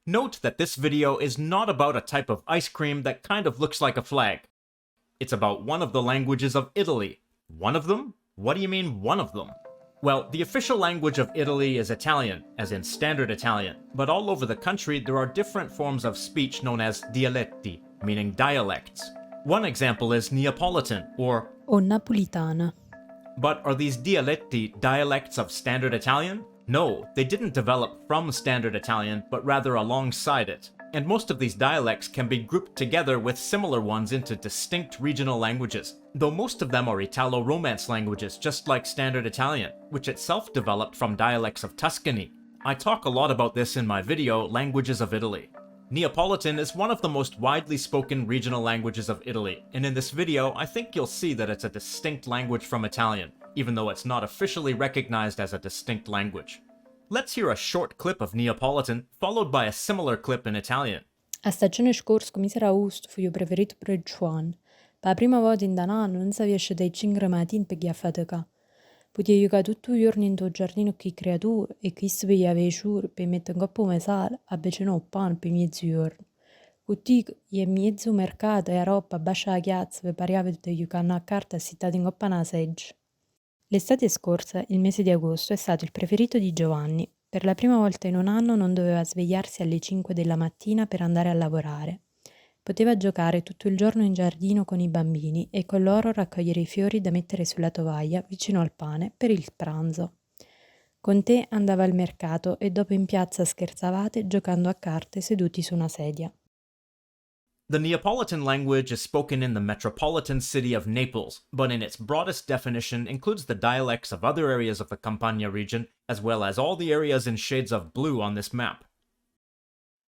Note that this video is not about a type of ice cream that kind of looks like a flag. It's about one of the languages of Italy. One of them? What do you mean, one of them? Well, the official language of Italy is Italian, as in Standard Italian, but all over the country there are different forms of speech known as dialetti, meaning dialects. One example is Neapolitan, or Nnapulitano. But are these dialetti dialects of Standard Italian? No, they didn't develop from Standard Italian, but rather alongside it. And most of these dialects can be grouped together with similar ones into distinct regional languages, though most of them are Italo-Romance languages, just like Standard Italian, which itself developed from dialects of Tuscany. I talk a lot about this in my video, Languages of Italy. Neapolitan is one of the most widely spoken regional languages of Italy, and in this video I think you'll see that it's a distinct language from Italian, even though it's not officially recognized as a distinct language. Let's hear a short clip of Neapolitan, followed by a similar clip in Italian. A stagione scorsa comisero agosto fu io preferito per il Juan. Per la prima volta in un anno non si esce dai 5 mattini per chi fatica. Potevo giocare tutto il giorno in tuo giardino con le creature e questo per gli avventure per mettere un coppo di sale a becino il pane per mezzo giorno. Così in mezzo mercato e a roba bascia la chiazza per pariare di giocare a carta assitata in coppa una seggia. L'estate scorsa, il mese di agosto, è stato il preferito di Giovanni. Per la prima volta in un anno non doveva svegliarsi alle 5 della mattina per andare a lavorare. Poteva giocare tutto il giorno in giardino con i bambini e con loro raccogliere i fiori da mettere sulla tovaglia vicino al pane per il pranzo. Con te andava al mercato e dopo in piazza scherzavate giocando a carte seduti su una sedia. The Neapolitan language is spoken in the metropolitan city of Naples, but in its broadest definition includes the dialects of other areas of the Campania region, as well as all the areas in shades of blue on this map.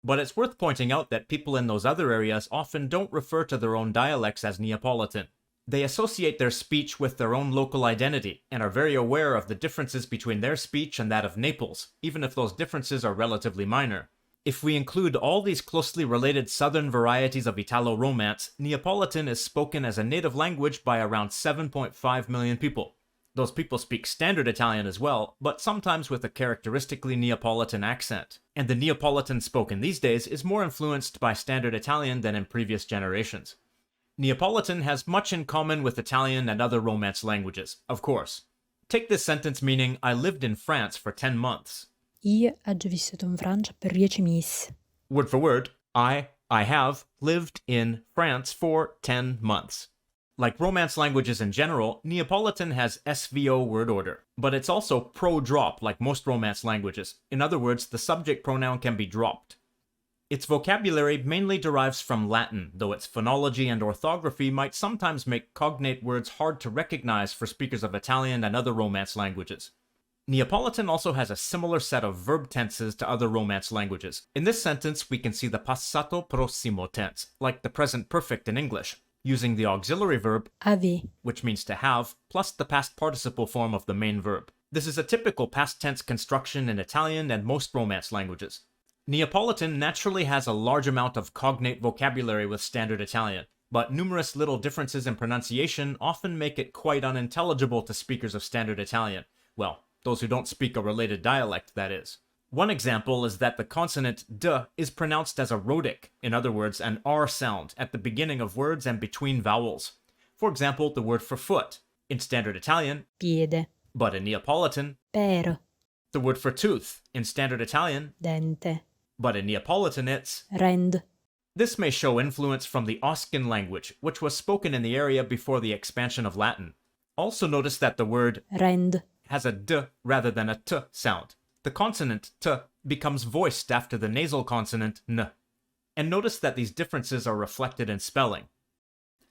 But it's worth pointing out that people in those other areas often don't refer to their own dialects as Neapolitan. They associate their speech with their own local identity, and are very aware of the differences between their speech and that of Naples, even if those differences are relatively minor. If we include all these closely related southern varieties of Italo-Romance, Neapolitan is spoken as a native language by around 7.5 million people. Those people speak Standard Italian as well, but sometimes with a characteristically Neapolitan accent. And the Neapolitan spoken these days is more influenced by Standard Italian than in previous generations. Neapolitan has much in common with Italian and other Romance languages, of course. Take this sentence meaning, I lived in France for 10 months. Io ho vissuto in Francia per 10 mesi. Word for word, I have lived in France for 10 months. Like Romance languages in general, Neapolitan has SVO word order, but it's also pro-drop like most Romance languages. In other words, the subject pronoun can be dropped. Its vocabulary mainly derives from Latin, though its phonology and orthography might sometimes make cognate words hard to recognize for speakers of Italian and other Romance languages. Neapolitan also has a similar set of verb tenses to other Romance languages. In this sentence, we can see the passato prossimo tense, like the present perfect in English, using the auxiliary verb Ave, which means to have, plus the past participle form of the main verb. This is a typical past tense construction in Italian and most Romance languages. Neapolitan naturally has a large amount of cognate vocabulary with Standard Italian, but numerous little differences in pronunciation often make it quite unintelligible to speakers of Standard Italian. Well, those who don't speak a related dialect, that is. One example is that the consonant d is pronounced as a rhotic, in other words, an R sound, at the beginning of words and between vowels. For example, the word for foot, in Standard Italian, piede, but in Neapolitan, pero, the word for tooth, in Standard Italian, dente, but in Neapolitan it's rend. This may show influence from the Oscan language, which was spoken in the area before the expansion of Latin. Also notice that the word Rend has a d rather than a t sound. The consonant t becomes voiced after the nasal consonant n. And notice that these differences are reflected in spelling.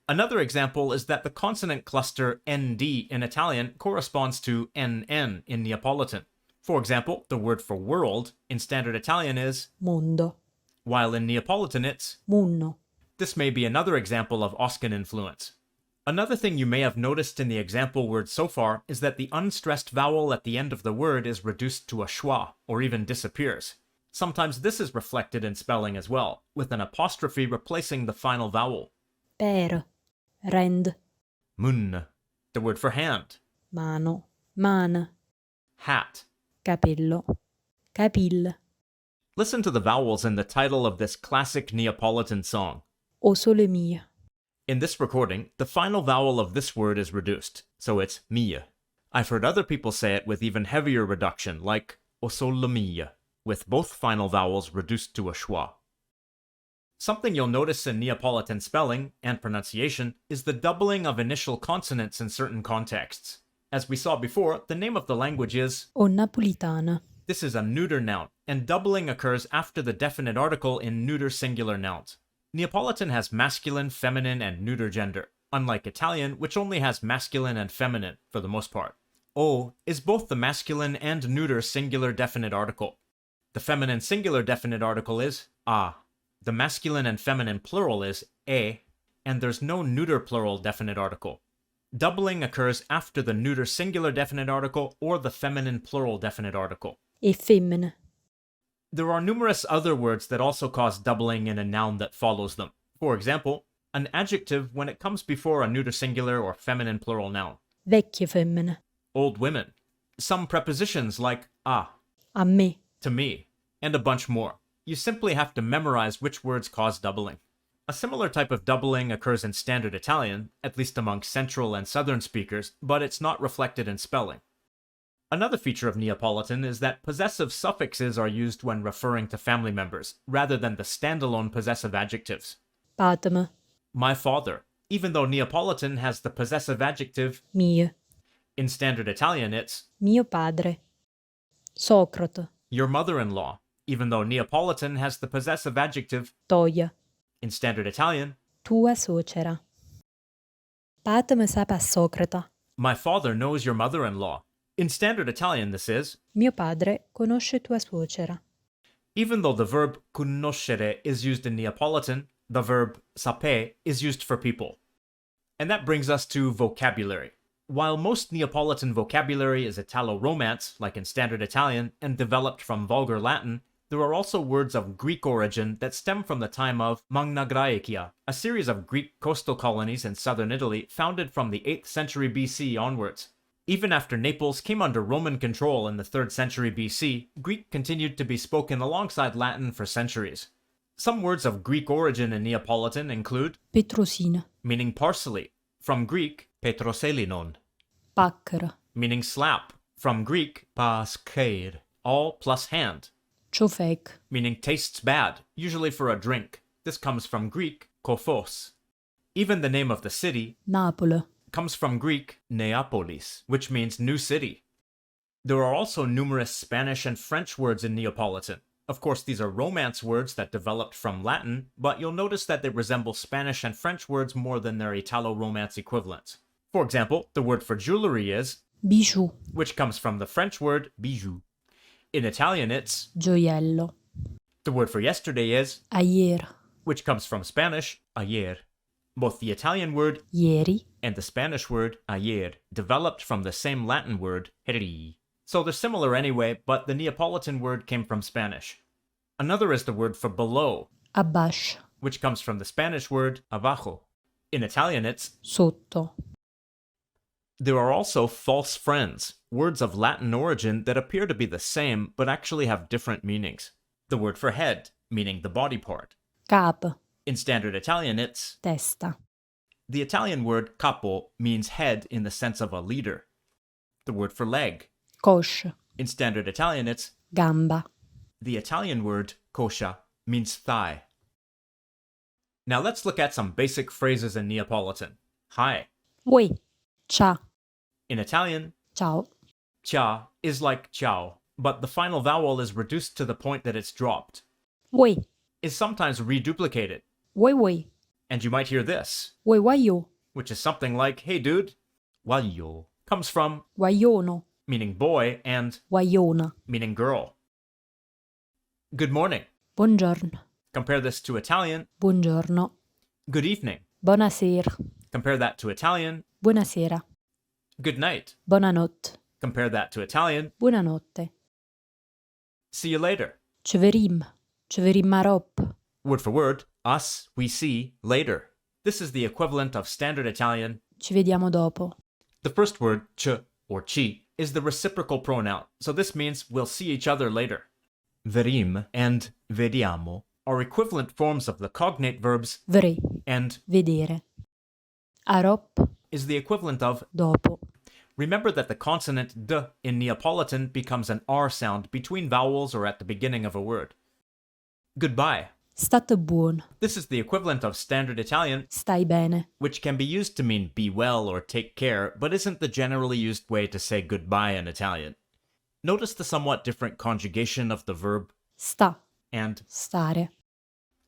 Another example is that the consonant cluster nd in Italian corresponds to nn in Neapolitan. For example, the word for world in Standard Italian is mondo, while in Neapolitan it's munno. This may be another example of Oscan influence. Another thing you may have noticed in the example word so far is that the unstressed vowel at the end of the word is reduced to a schwa, or even disappears. Sometimes this is reflected in spelling as well, with an apostrophe replacing the final vowel. Per, rend, Mun, the word for hand. mano, man, Hat. capello, capil. Listen to the vowels in the title of this classic Neapolitan song. O sole mio. In this recording, the final vowel of this word is reduced, so it's mia. I've heard other people say it with even heavier reduction, like o sole mia, with both final vowels reduced to a schwa. Something you'll notice in Neapolitan spelling and pronunciation is the doubling of initial consonants in certain contexts. As we saw before, the name of the language is Nnapulitano. This is a neuter noun, and doubling occurs after the definite article in neuter singular nouns. Neapolitan has masculine, feminine, and neuter gender, unlike Italian, which only has masculine and feminine, for the most part. O is both the masculine and neuter singular definite article. The feminine singular definite article is a. The masculine and feminine plural is e, and there's no neuter plural definite article. Doubling occurs after the neuter singular definite article or the feminine plural definite article. E femmine. There are numerous other words that also cause doubling in a noun that follows them. For example, an adjective when it comes before a neuter singular or feminine plural noun. Vecchie femmine. Old women. Some prepositions like a, me. to me, and a bunch more. You simply have to memorize which words cause doubling. A similar type of doubling occurs in Standard Italian, at least among Central and Southern speakers, but it's not reflected in spelling. Another feature of Neapolitan is that possessive suffixes are used when referring to family members, rather than the standalone possessive adjectives. Patem. My father, even though Neapolitan has the possessive adjective Mio. in Standard Italian it's Mio padre. Socrate. your mother-in-law, even though Neapolitan has the possessive adjective Toia. in Standard Italian. Tua suocera. Patem sapere Socrate. My father knows your mother-in-law. In Standard Italian this is, Mio padre conosce tua suocera. even though the verb conoscere is used in Neapolitan, the verb sapere is used for people. And that brings us to vocabulary. While most Neapolitan vocabulary is Italo-Romance, like in Standard Italian, and developed from Vulgar Latin, there are also words of Greek origin that stem from the time of Magna Graecia, a series of Greek coastal colonies in southern Italy founded from the 8th century BC onwards. Even after Naples came under Roman control in the 3rd century BC, Greek continued to be spoken alongside Latin for centuries. Some words of Greek origin in Neapolitan include Petrosina. meaning parsley, from Greek petroselinon, Pacchera. meaning slap, from Greek paskeir, all plus hand, Ciofec. meaning tastes bad, usually for a drink. This comes from Greek kophos. Even the name of the city Napoli. comes from Greek Neapolis, which means new city. There are also numerous Spanish and French words in Neapolitan. Of course, these are Romance words that developed from Latin, but you'll notice that they resemble Spanish and French words more than their Italo-Romance equivalents. For example, the word for jewelry is Bijou. which comes from the French word bijou. In Italian it's Gioiello. the word for yesterday is Ayer. which comes from Spanish ayer. Both the Italian word Ieri. and the Spanish word ayer developed from the same Latin word heri. So they're similar anyway, but the Neapolitan word came from Spanish. Another is the word for below, Abash. which comes from the Spanish word abajo. In Italian it's Sotto. There are also false friends, words of Latin origin that appear to be the same but actually have different meanings. The word for head, meaning the body part. Cap. In Standard Italian it's Testa. the Italian word capo means head in the sense of a leader. The word for leg. Coscia. In Standard Italian it's Gamba. the Italian word coscia means thigh. Now let's look at some basic phrases in Neapolitan. Hi. Uè. Ciao. In Italian, Ciao. cha is like ciao, but the final vowel is reduced to the point that it's dropped. Uè. Is sometimes reduplicated. Uè. And you might hear this, Uè. which is something like, hey dude, guaglio, comes from Guagliono. meaning boy and Guagliona. meaning girl. Good morning. Buongiorno. Compare this to Italian. Buongiorno. Good evening. Buonasera. Compare that to Italian. Buonasera. Good night. Buonanotte. Compare that to Italian. Buonanotte. See you later. Ci verim. Ci verim a rob. Word for word, us, we see, later. This is the equivalent of Standard Italian. Ci vediamo dopo. The first word, ch or chi, is the reciprocal pronoun, so this means we'll see each other later. verim and vediamo are equivalent forms of the cognate verbs vrei, and vedere. Arop, is the equivalent of. dopo. Remember that the consonant d in Neapolitan becomes an R sound between vowels or at the beginning of a word. Goodbye. State buon, This is the equivalent of standard Italian, stai bene. which can be used to mean be well or take care, but isn't the generally used way to say goodbye in Italian. Notice the somewhat different conjugation of the verb Sta, and. stare.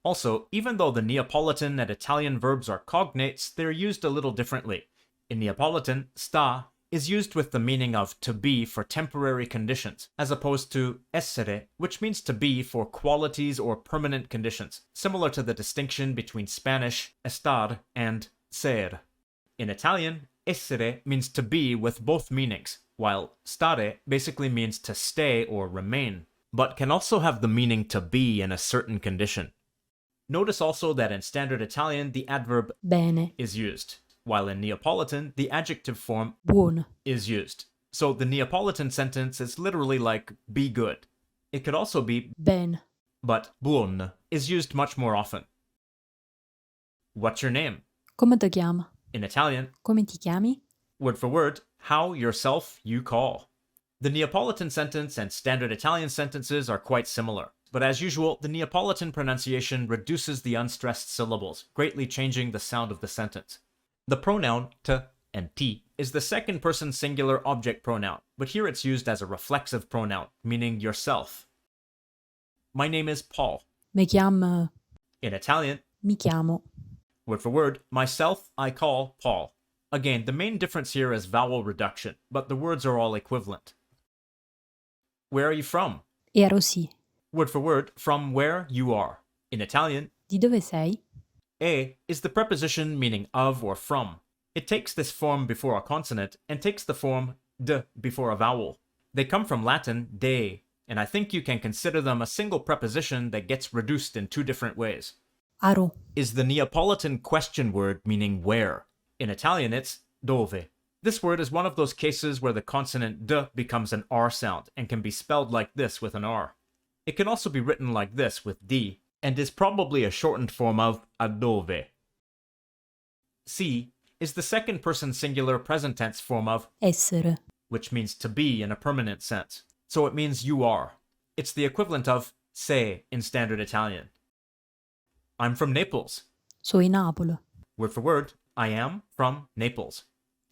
Also, even though the Neapolitan and Italian verbs are cognates, they're used a little differently. In Neapolitan, sta is used with the meaning of to be for temporary conditions, as opposed to essere, which means to be for qualities or permanent conditions, similar to the distinction between Spanish estar and ser. In Italian, essere means to be with both meanings, while stare basically means to stay or remain, but can also have the meaning to be in a certain condition. Notice also that in standard Italian, the adverb Bene, is used, while in Neapolitan, the adjective form buon. is used. So the Neapolitan sentence is literally like be good. It could also be Ben, but buon is used much more often. What's your name? come ti chiama? In Italian, Come ti chiami? word for word, how yourself you call. The Neapolitan sentence and standard Italian sentences are quite similar, but as usual, the Neapolitan pronunciation reduces the unstressed syllables, greatly changing the sound of the sentence. The pronoun t and ti is the second person singular object pronoun, but here it's used as a reflexive pronoun, meaning yourself. My name is Paul. Mi chiamo, In Italian, mi chiamo. word for word, myself I call Paul. Again, the main difference here is vowel reduction, but the words are all equivalent. Where are you from? Ero sì. Word for word, from where you are. In Italian, Di dove sei? e is the preposition meaning of or from. It takes this form before a consonant and takes the form d before a vowel. They come from Latin de, and I think you can consider them a single preposition that gets reduced in two different ways. Aro, Is the Neapolitan question word meaning where. In Italian, it's dove. This word is one of those cases where the consonant d becomes an R sound and can be spelled like this with an R. It can also be written like this with D, and is probably a shortened form of adove. Si is the second person singular present tense form of, essere. which means to be in a permanent sense. So it means you are. It's the equivalent of sei in standard Italian. I'm from Naples. Sono in Napoli. Word for word, I am from Naples.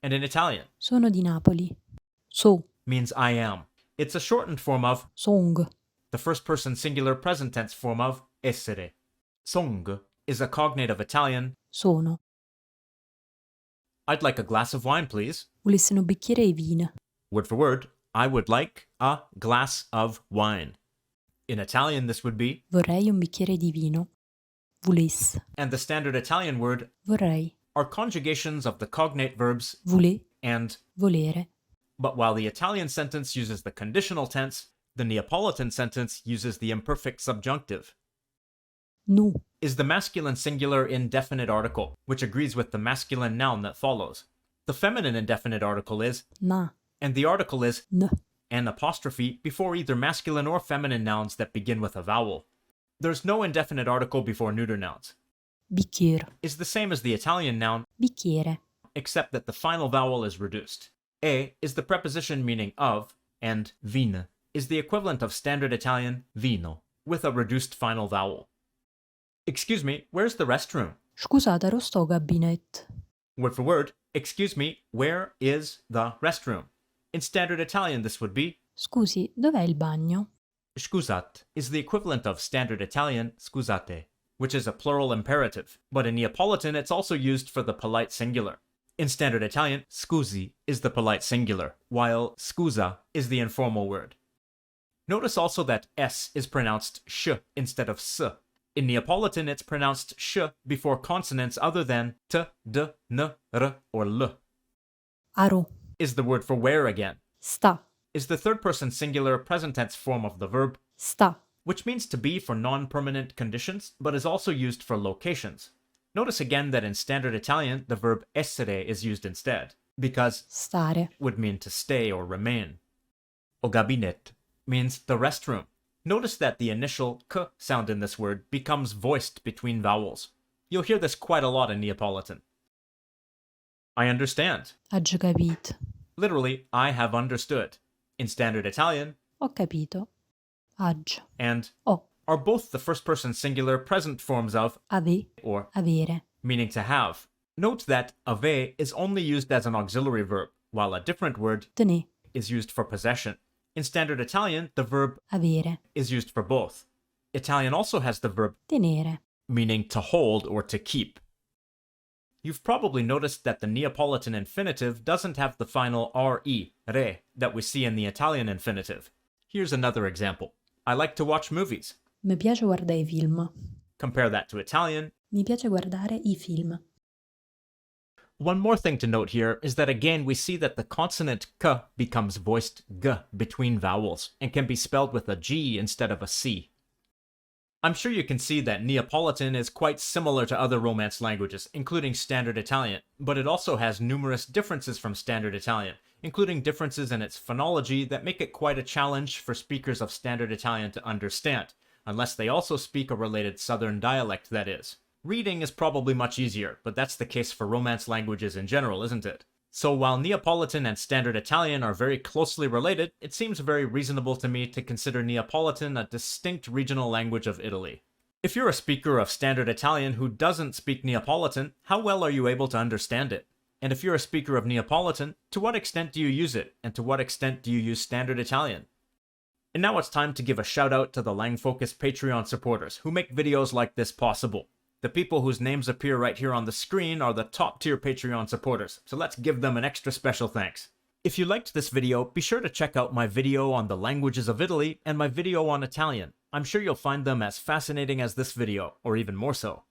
And in Italian, Sono di Napoli. So, means I am. It's a shortened form of, song. the first person singular present tense form of essere. Song is a cognate of Italian. Sono. I'd like a glass of wine, please. Volessi un bicchiere di vino. Word for word, I would like a glass of wine. In Italian, this would be, Vorrei un bicchiere di vino. Volesse. and the standard Italian word Vorrei. are conjugations of the cognate verbs Voler. and, Volere. but while the Italian sentence uses the conditional tense, the Neapolitan sentence uses the imperfect subjunctive. Nu. Is the masculine singular indefinite article, which agrees with the masculine noun that follows. The feminine indefinite article is, Na. and the article is N. an apostrophe before either masculine or feminine nouns that begin with a vowel. There's no indefinite article before neuter nouns. Bicchiere. Is the same as the Italian noun, Bicchiere. except that the final vowel is reduced. E is the preposition meaning of, and vin is the equivalent of standard Italian vino, with a reduced final vowel. Excuse me, where's the restroom? Scusate, ero sto gabinetto. Word for word, excuse me, where is the restroom? In standard Italian, this would be, Scusi, dov'è il bagno? scusat is the equivalent of standard Italian scusate, which is a plural imperative, but in Neapolitan it's also used for the polite singular. In standard Italian, scusi is the polite singular, while scusa is the informal word. Notice also that S is pronounced sh instead of s. In Neapolitan, it's pronounced sh before consonants other than t, d, n, r, or l. Aro. Is the word for where again. Sta. Is the third person singular present tense form of the verb, Sta. which means to be for non-permanent conditions, but is also used for locations. Notice again that in standard Italian, the verb essere is used instead, because Stare. would mean to stay or remain. O gabinetto means the restroom. Notice that the initial k sound in this word becomes voiced between vowels. You'll hear this quite a lot in Neapolitan. I understand. Aggi capito. Literally, I have understood. In Standard Italian, Ho capito. Aggi. and Ho. are both the first-person singular present forms of or Avere. meaning to have. Note that ave is only used as an auxiliary verb, while a different word Tenè. is used for possession. In Standard Italian, the verb Avere. is used for both. Italian also has the verb Tenere. meaning to hold or to keep. You've probably noticed that the Neapolitan infinitive doesn't have the final re, that we see in the Italian infinitive. Here's another example. I like to watch movies. Mi piace guardare I film. Compare that to Italian. Mi piace guardare I film. One more thing to note here is that again we see that the consonant k becomes voiced g between vowels and can be spelled with a g instead of a c. I'm sure you can see that Neapolitan is quite similar to other Romance languages, including Standard Italian, but it also has numerous differences from Standard Italian, including differences in its phonology that make it quite a challenge for speakers of Standard Italian to understand, unless they also speak a related Southern dialect, that is. Reading is probably much easier, but that's the case for Romance languages in general, isn't it? So while Neapolitan and Standard Italian are very closely related, it seems very reasonable to me to consider Neapolitan a distinct regional language of Italy. If you're a speaker of Standard Italian who doesn't speak Neapolitan, how well are you able to understand it? And if you're a speaker of Neapolitan, to what extent do you use it, and to what extent do you use Standard Italian? And now it's time to give a shout out to the Langfocus Patreon supporters who make videos like this possible. The people whose names appear right here on the screen are the top tier Patreon supporters, so let's give them an extra special thanks. If you liked this video, be sure to check out my video on the languages of Italy and my video on Italian. I'm sure you'll find them as fascinating as this video, or even more so.